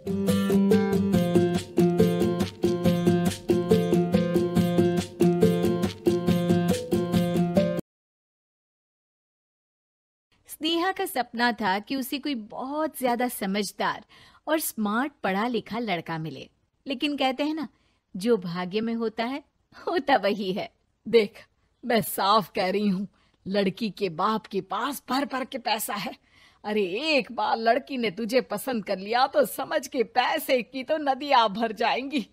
स्नेहा का सपना था कि उसे कोई बहुत ज्यादा समझदार और स्मार्ट पढ़ा लिखा लड़का मिले, लेकिन कहते हैं ना, जो भाग्य में होता है होता वही है। देख, मैं साफ कह रही हूँ, लड़की के बाप के पास भर भर के पैसा है। अरे एक बार लड़की ने तुझे पसंद कर लिया तो समझ के पैसे की तो नदियां भर जाएंगी,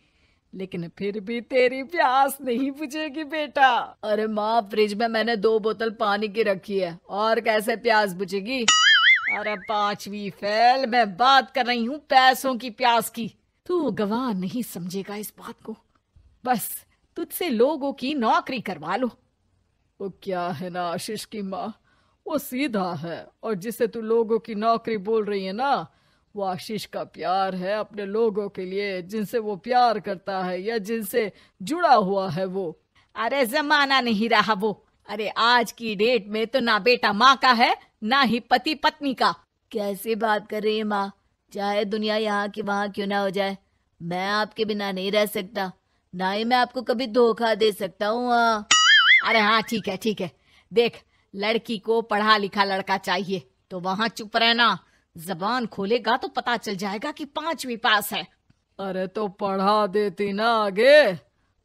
लेकिन फिर भी तेरी प्यास नहीं बुझेगी बेटा। अरे माँ, फ्रिज में मैंने 2 बोतल पानी की रखी है, और कैसे प्यास बुझेगी? अरे 5वीं फेल, मैं बात कर रही हूँ पैसों की प्यास की। तू गवाह नहीं समझेगा इस बात को। बस तुझसे लोगों की नौकरी करवा लो। वो क्या है ना आशीष की माँ, वो सीधा है, और जिसे तू लोगों की नौकरी बोल रही है ना, वो आशीष का प्यार है अपने लोगों के लिए, जिनसे वो प्यार करता है या जिनसे जुड़ा हुआ है वो। अरे जमाना नहीं रहा वो। अरे आज की डेट में तो ना बेटा माँ का है, ना ही पति पत्नी का। कैसी बात कर रही है माँ? चाहे दुनिया यहाँ की वहाँ क्यों ना हो जाए, मैं आपके बिना नहीं रह सकता, ना ही मैं आपको कभी धोखा दे सकता हूँ। अरे हाँ, ठीक है ठीक है। देख, लड़की को पढ़ा लिखा लड़का चाहिए तो वहाँ चुप रहना। जबान खोलेगा तो पता चल जाएगा कि 5वीं पास है। अरे तो पढ़ा देती ना आगे।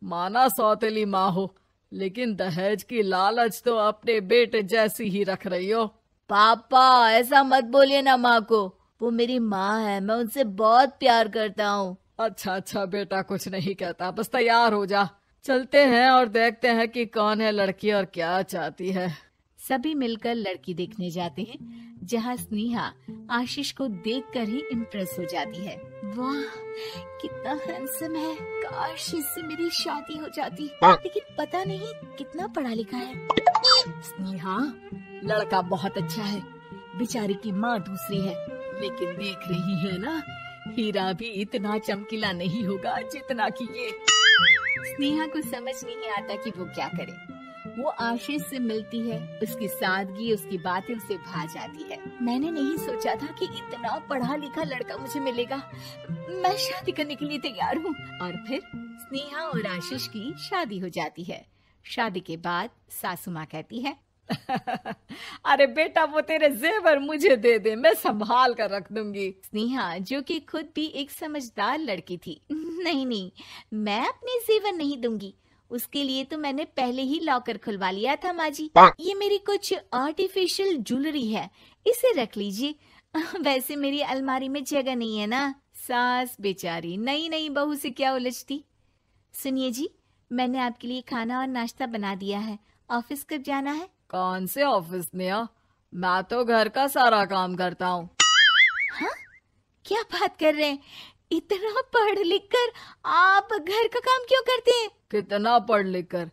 माना सौतेली माँ हो, लेकिन दहेज की लालच तो अपने बेटे जैसी ही रख रही हो। पापा ऐसा मत बोलिए ना माँ को, वो मेरी माँ है, मैं उनसे बहुत प्यार करता हूँ। अच्छा अच्छा बेटा, कुछ नहीं कहता, बस तैयार हो जा, चलते हैं और देखते हैं कि कौन है लड़की और क्या चाहती है। सभी मिलकर लड़की देखने जाते हैं, जहाँ स्नेहा आशीष को देखकर ही इम्प्रेस हो जाती है। वाह, कितना हैंडसम है, काश इससे मेरी शादी हो जाती, लेकिन पता नहीं कितना पढ़ा लिखा है। स्नेहा, लड़का बहुत अच्छा है, बेचारी की माँ दूसरी है, लेकिन देख रही है ना, हीरा भी इतना चमकीला नहीं होगा जितना कि ये। स्नेहा को समझ नहीं आता कि वो क्या करे। वो आशीष से मिलती है, उसकी सादगी, उसकी बातें उसे भा जाती है। मैंने नहीं सोचा था कि इतना पढ़ा लिखा लड़का मुझे मिलेगा। मैं शादी करने के लिए तैयार हूँ। और फिर स्नेहा और आशीष की शादी हो जाती है। शादी के बाद सासू माँ कहती है, अरे बेटा, वो तेरे जेवर मुझे दे दे, मैं संभाल कर रख दूंगी। स्नेहा, जो कि खुद भी एक समझदार लड़की थी, नहीं नहीं, मैं अपने जेवर नहीं दूंगी, उसके लिए तो मैंने पहले ही लॉकर खुलवा लिया था माँ जी। ये मेरी कुछ आर्टिफिशियल ज्वेलरी है, इसे रख लीजिए। वैसे मेरी अलमारी में जगह नहीं है ना। सास बेचारी नई नई बहू से क्या उलझती। सुनिए जी, मैंने आपके लिए खाना और नाश्ता बना दिया है, ऑफिस कब जाना है? कौन से ऑफिस में? मैं तो घर का सारा काम करता हूँ। हाँ? क्या बात कर रहे हैं? इतना पढ़ लिख कर आप घर का काम क्यों करते हैं? कितना पढ़ लिख कर?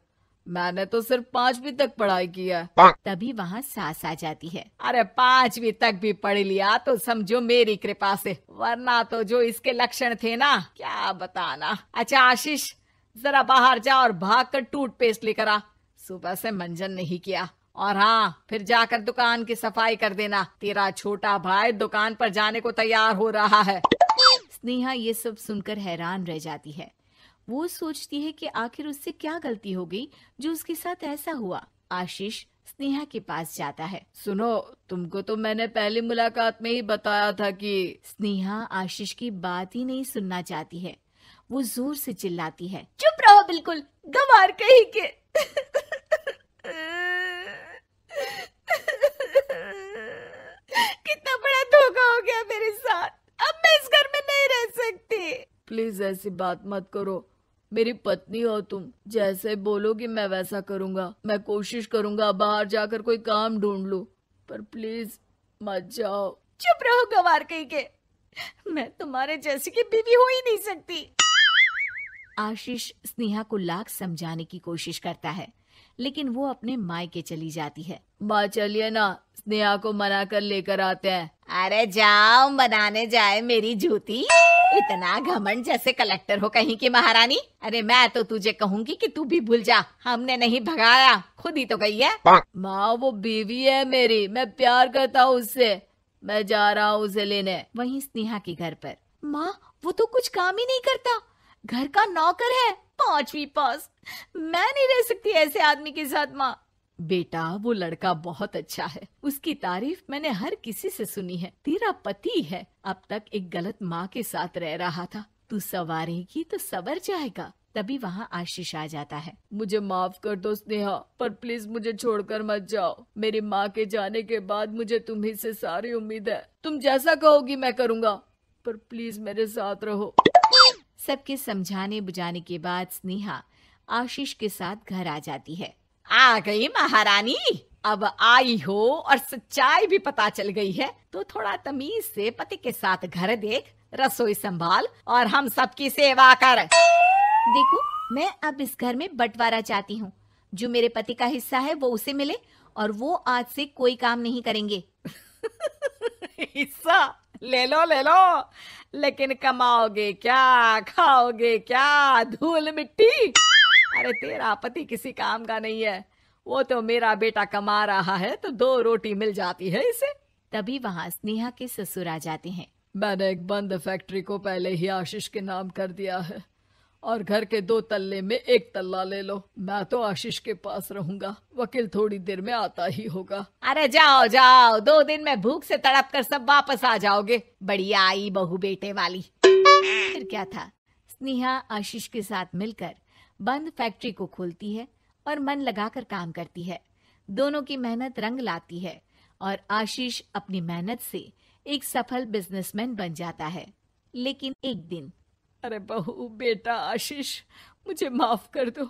मैंने तो सिर्फ 5वीं तक पढ़ाई की है। तभी वहाँ सास आ जाती है। अरे 5वीं तक भी पढ़ लिया तो समझो मेरी कृपा से, वरना तो जो इसके लक्षण थे ना, क्या बताना। अच्छा आशीष, जरा बाहर जा और भाग कर टूथपेस्ट लेकर आ, सुबह से मंजन नहीं किया। और हाँ, फिर जाकर दुकान की सफाई कर देना, तेरा छोटा भाई दुकान पर जाने को तैयार हो रहा है। स्नेहा ये सब सुनकर हैरान रह जाती है। वो सोचती है कि आखिर उससे क्या गलती हो गई जो उसके साथ ऐसा हुआ। आशीष स्नेहा के पास जाता है। सुनो, तुमको तो मैंने पहली मुलाकात में ही बताया था कि। स्नेहा आशीष की बात ही नहीं सुनना चाहती है। वो जोर से चिल्लाती है, चुप रहो बिल्कुल, गंवार कहीं के। कितना बड़ा धोखा हो गया मेरे साथ, अब मैं इस घर में नहीं रह सकती। प्लीज ऐसी बात मत करो, मेरी पत्नी हो तुम, जैसे बोलोगी मैं वैसा करूंगा। मैं कोशिश करूंगा बाहर जाकर कोई काम ढूंढ लूं, पर प्लीज मत जाओ। चुप रहो गंवार कहीं के, मैं तुम्हारे जैसी की बीवी हो ही नहीं सकती। आशीष स्नेहा को लाख समझाने की कोशिश करता है, लेकिन वो अपने मायके चली जाती है। माँ चलिए ना, स्नेहा को मना कर लेकर आते हैं। अरे जाओ, मनाने जाए मेरी जूती, इतना घमंड जैसे कलेक्टर हो कहीं की महारानी। अरे मैं तो तुझे कहूंगी कि तू भी भूल जा, हमने नहीं भगाया, खुद ही तो गई है। माँ वो बीवी है मेरी, मैं प्यार करता हूँ उससे, मैं जा रहा हूँ उसे लेने। वहीं स्नेहा के घर पर माँ, वो तो कुछ काम ही नहीं करता, घर का नौकर है, 5वीं पास। मैं नहीं रह सकती ऐसे आदमी के साथ माँ। बेटा, वो लड़का बहुत अच्छा है, उसकी तारीफ मैंने हर किसी से सुनी है। तेरा पति है, अब तक एक गलत माँ के साथ रह रहा था, तू संवारेगी तो संवर जाएगा। तभी वहाँ आशीष आ जाता है। मुझे माफ कर दो स्नेहा, पर प्लीज मुझे छोड़कर मत जाओ। मेरी माँ के जाने के बाद मुझे तुम्ही से सारी उम्मीद है। तुम जैसा कहोगी मैं करूँगा, पर प्लीज मेरे साथ रहो। सबके समझाने बुझाने के बाद स्नेहा आशीष के साथ घर आ जाती है। आ गई महारानी, अब आई हो और सच्चाई भी पता चल गई है, तो थोड़ा तमीज से पति के साथ घर देख, रसोई संभाल और हम सबकी सेवा कर। देखो, मैं अब इस घर में बंटवारा चाहती हूँ। जो मेरे पति का हिस्सा है वो उसे मिले, और वो आज से कोई काम नहीं करेंगे। हिस्सा ले लो ले लो, लेकिन कमाओगे क्या, खाओगे क्या, धूल मिट्टी। अरे तेरा पति किसी काम का नहीं है, वो तो मेरा बेटा कमा रहा है तो 2 रोटी मिल जाती है इसे। तभी वहाँ स्नेहा के ससुर आ जाते हैं। मैंने एक बंद फैक्ट्री को पहले ही आशीष के नाम कर दिया है, और घर के 2 तल्ले में 1 तल्ला ले लो। मैं तो आशीष के पास रहूंगा, वकील थोड़ी देर में आता ही होगा। अरे जाओ जाओ, 2 दिन में भूख से तड़प कर सब वापस आ जाओगे। बढ़िया आई बहू बेटे वाली। फिर क्या था, स्नेहा आशीष के साथ मिलकर बंद फैक्ट्री को खोलती है और मन लगाकर काम करती है। दोनों की मेहनत रंग लाती है और आशीष अपनी मेहनत से एक सफल बिजनेसमैन बन जाता है। लेकिन एक दिन, अरे बहू बेटा आशीष, मुझे माफ कर दो,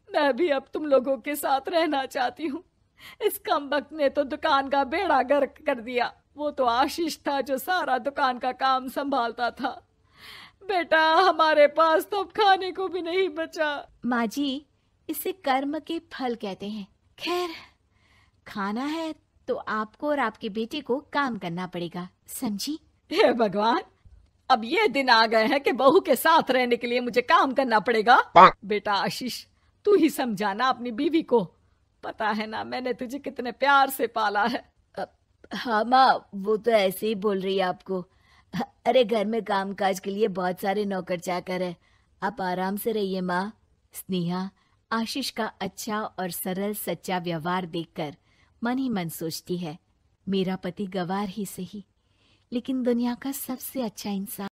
मैं भी अब तुम लोगों के साथ रहना चाहती हूँ। इस कमबख्त ने तो दुकान का बेड़ा गर्क कर दिया। वो तो आशीष था जो सारा दुकान का काम संभालता था। बेटा, हमारे पास तो अब खाने को भी नहीं बचा। माँ जी, इसे कर्म के फल कहते हैं। खैर, खाना है तो आपको और आपके बेटे को काम करना पड़ेगा, समझी? हे भगवान, अब ये दिन आ गए हैं कि बहू के साथ रहने के लिए मुझे काम करना पड़ेगा। बेटा आशीष, तू ही समझाना अपनी बीवी को। पता है ना मैंने तुझे कितने प्यार से पाला है। हाँ माँ, वो तो ऐसे ही बोल रही है आपको। अरे घर में कामकाज के लिए बहुत सारे नौकर चाकर है, आप आराम से रहिए माँ। स्नेहा आशीष का अच्छा और सरल सच्चा व्यवहार देखकर मन ही मन सोचती है, मेरा पति गवार ही सही, लेकिन दुनिया का सबसे अच्छा इंसान